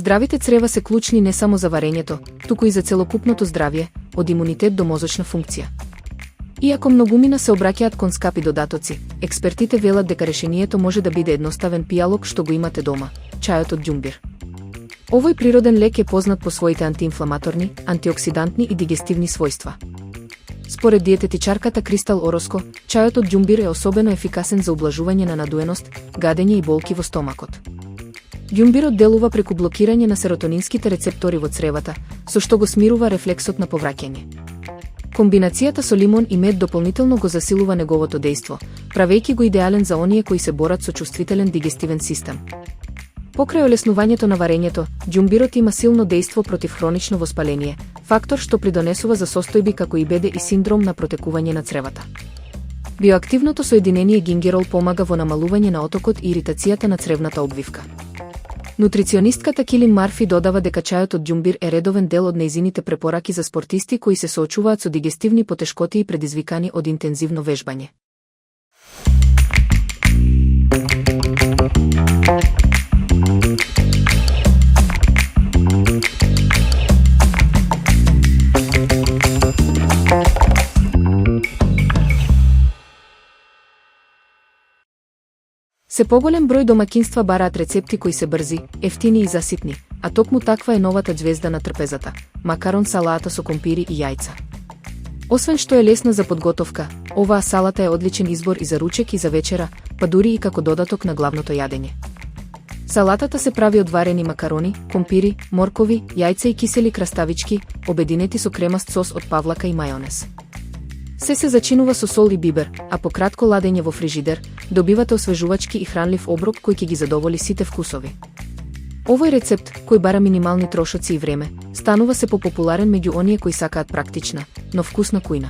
Здравите црева се клучни не само за варењето, туку и за целокупното здравје, од имунитет до мозочна функција. Иако многумина се обраќаат кон скапи додатоци, експертите велат дека решението може да биде едноставен пијалок што го имате дома – чајот од џумбир. Овој природен лек е познат по своите антиинфламаторни, антиоксидантни и дигестивни својства. Според диететичарката Кристал Ороско, чајот од џумбир е особено ефикасен за ублажување на надуеност, гадење и болки во стомакот. Ѓумбирот делува преку блокирање на серотонинските рецептори во цревата, со што го смирува рефлексот на повраќање. Комбинацијата со лимон и мед дополнително го засилува неговото дејство, правејќи го идеален за оние кои се борат со чувствителен дигестивен систем. Покрај олеснувањето на варењето, ѓумбирот има силно дејство против хронично воспаление, фактор што придонесува за состојби како ИБД и синдром на протекување на цревата. Биоактивното соединение гингерол помага во намалување на отокот и иритацијата на цревната обвивка. Нутриционистката Килин Марфи додава дека чајот од џумбир е редовен дел од нејзините препораки за спортисти кои се соочуваат со дигестивни потешкотии предизвикани од интензивно вежбање. Се поголем број домакинства бараат рецепти кои се брзи, ефтини и заситни, а токму таква е новата ѕвезда на трпезата – макарон салата со компири и јајца. Освен што е лесна за подготовка, оваа салата е одличен избор и за ручек и за вечера, па дури и како додаток на главното јадење. Салатата се прави од варени макарони, компири, моркови, јајца и кисели краставички, обединети со кремаст сос од павлака и мајонез. Се зачинува со сол и бибер, а по кратко ладење во фрижидер, добивате освежувачки и хранлив оброк кој ќе ги задоволи сите вкусови. Овој рецепт, кој бара минимални трошоци и време, станува се попопуларен меѓу оние кои сакаат практична, но вкусна кујна.